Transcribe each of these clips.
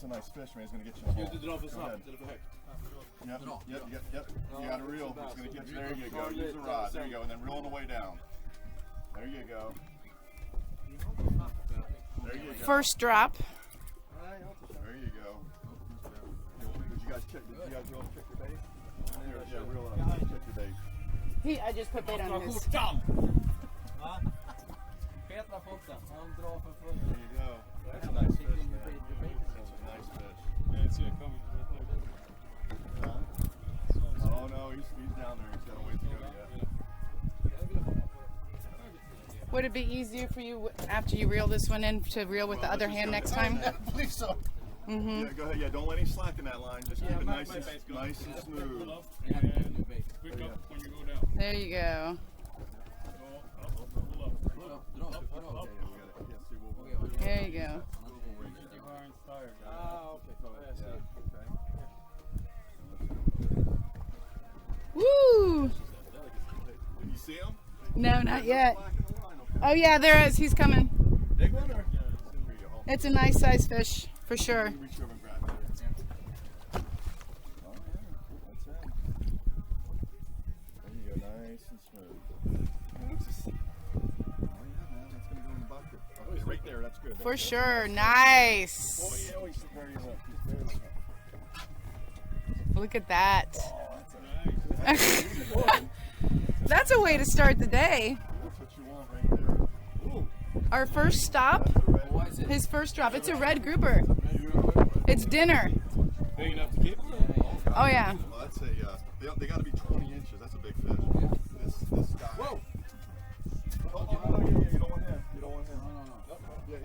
a nice fish, man. He's going to get you in the hole. Yep. You got a reel. It's going to get you. There you go. Use the rod. There you go. And then reel on the way down. There you go. There you go. First drop. There you go. Did you guys reel and check your bait? Yeah, reel up. Check your bait. I just put bait on his. There you go. That's a nice fish, man. That's a nice fish. Yeah, it's coming. Oh no, he's down there. He's got a ways to go yet. Would it be easier for you after you reel this one in to reel with the other hand next time? I believe so. Yeah, go ahead. Yeah, don't let any slack in that line. Just keep it nice and smooth. There you go. There you go. Woo! Did you see him? No, not yet. Oh yeah, there is. He's coming. Big one or? It's a nice size fish for sure. Reach over and grab it. Oh yeah, that's it. There you go, nice and smooth. Oh yeah, man, that's gonna go in the bucket. Okay, right there, that's good. For sure, nice. Oh yeah, he's very low. He's very low. Look at that. Oh, that's That's a way to start the day. That's what you want right there. Ooh. Our first stop, his first drop. It's a red grouper. It's dinner. Big enough to keep? Oh yeah. Well, that's they got to be 20 inches. That's a big fish. This guy. Whoa. Oh, yeah, you don't want him. You don't want him. No. Yeah,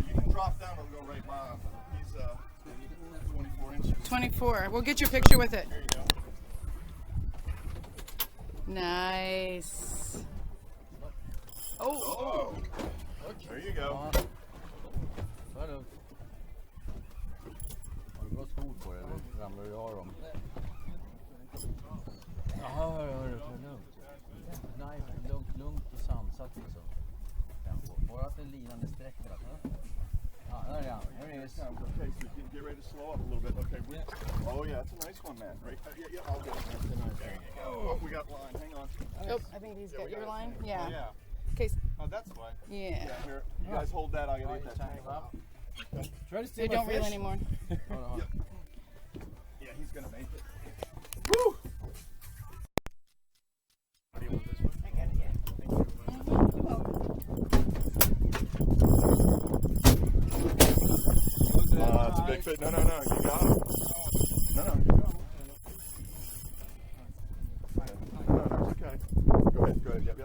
you can drop down and go right by him. He's 24 inches. 24. We'll get your picture with it. There you go. Nice. Oh. There you go. Har du bra skor på dig eller ramlar du av dem? Jaha, det är lugnt. Nej, lugnt och sansat liksom. Bara att det är linande streck hela tiden. Ja, där är han. There he is. Okay, so get ready to slow up a little bit. Okay. Oh yeah, that's a nice one, man. Right? Yeah, I'll get it. There you go. Oh, we got line. Hang on. Oh, I think he's got your line. Yeah. Yeah. Okay. Oh, that's fine. Yeah. Yeah, here. You guys hold that. I'll get that tangle out. Try to They don't reel anymore. Yeah, he's gonna make it. Woo! How do you want this one? I got it, yeah. It's a big fit. No, you got him. No, you got him. No, it's okay. Go ahead. Yep.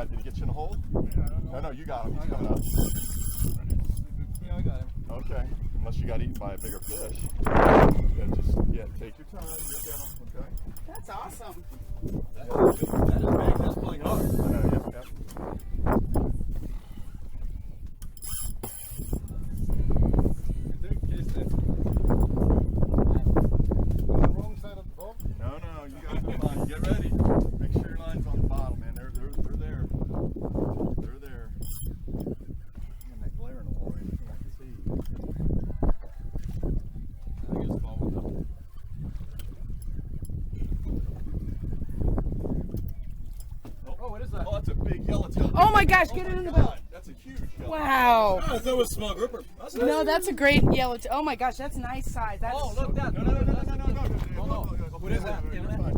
Did he get you in the hole? No, you got him. He's coming up. Yeah, I got him. Okay. Unless you got eaten by a bigger fish. Take your time. You'll get him. Okay. That's awesome. That is big. That's pulling hard. I know. Yep. Wrong side of the boat. No, you got the line. Get ready. Make sure your line's on the bottom, man. They're there. They're there. Man, that glare in the wall, right? I can see. I guess small one though. Oh, what is that? Oh, that's a big yellowtail. Oh my gosh, get it in the boat. That's a huge yellowtail. Wow. I thought it was a small grouper. No, that's a great yellow. Oh my gosh, that's nice size. That's Look that. No. What is that? You're fine.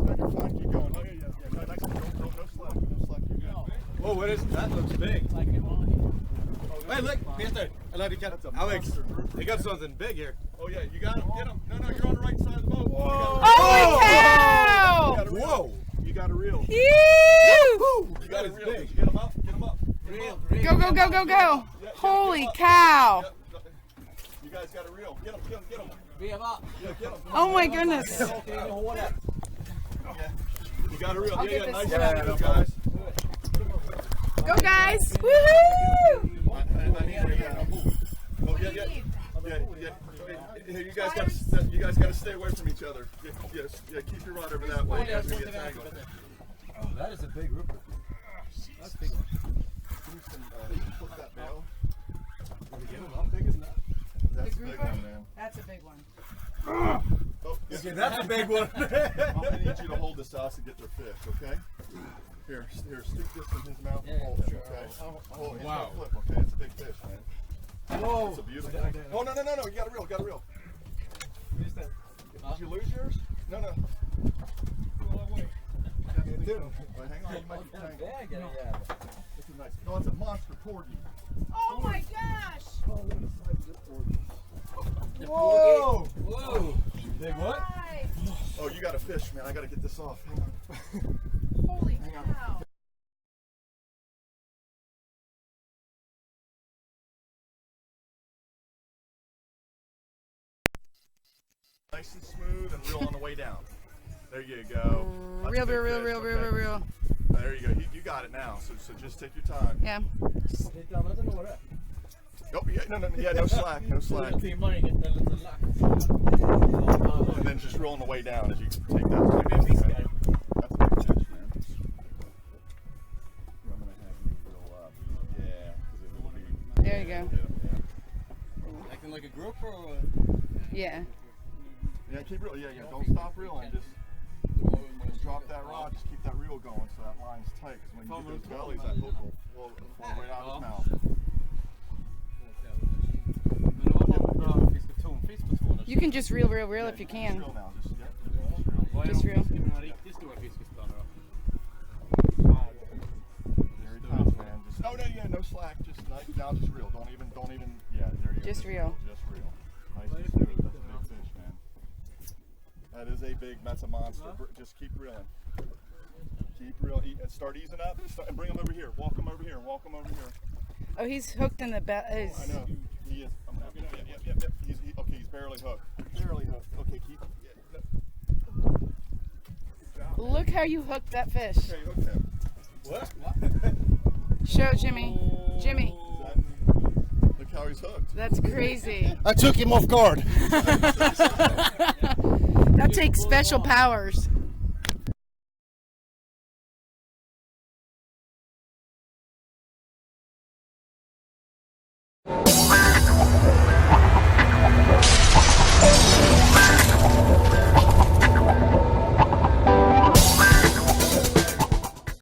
Keep going. Yeah. No slack. You're good. Oh, what is it? That looks big. Hey, look, Peter. I love you, Ken. Alex, they got something big here. Oh yeah, you got him. Get him. No, you're on the right side of the boat. Holy cow! Whoa! You got a reel. Ew! You got a reel. big. Get him up. Go. Yeah, Holy get him up. cow! Yeah. You guys got a reel. Get him. Vi är va? Yeah, get him. Oh my goodness. You got a reel. I'll Yeah, get nice this. job, guys. Go guys! Woohoo! Oh yeah. Hey, you guys got to stay away from each other. Yeah, keep your rod over that way. You guys will get tangled. That is a big grouper. That's a big one. Flip that bail. That's a big one, man. That's a big one. Oh, yeah. Okay, that's a big one. I'm gonna need you to hold this sauce and get their fish, okay? Here, stick this in his mouth and hold him, okay? Oh, wow. Flip, okay? It's a big fish, man. Whoa. It's a beautiful. Oh, no, you got it reel, Did you lose yours? No. Yeah, it didn't. Wait, hang on, you might be trying. This is nice. No, it's a monster porgy. Oh my gosh! Oh, look at the size of this porgy. Whoa! Whoa! Big what? Nice. Oh, you got a fish, man. I gotta get this off. Hang on. Holy Hang on. cow. Nice and smooth and reel on the way down. There you go. That's a Real. big fish, okay? There you go. You got it now. So just take your time. Yeah. Oh, yeah, no slack. And then just roll on the way down as you take that. That's a big fish, man. I'm gonna have you reel up. Yeah, because it will be. There you go. Acting like a grouper or Yeah. Yeah, keep reeling. Yeah. Don't stop reeling. Just drop that rod. Just keep that reel going so that line's tight. Because when you get those bellies, that hook will flow right out of his mouth. You can just reel if you can. Reel now. Just reel. There he comes, man. No slack. Just nice. Now just reel. Don't even. Yeah, there you go. Just reel. Just reel. Nice and smooth. That's a big fish, man. That is that's a monster. Just keep reeling. Keep reeling. Start easing up and bring him over here. Walk him over here. Oh, he's hooked in the back. I know. He is. Yep. He's barely hooked. Okay, keep. Look how you hooked that fish. Okay, hook him. what? Show Jimmy. Jimmy. Look how he's hooked. That's crazy. I took him off guard. That takes special powers.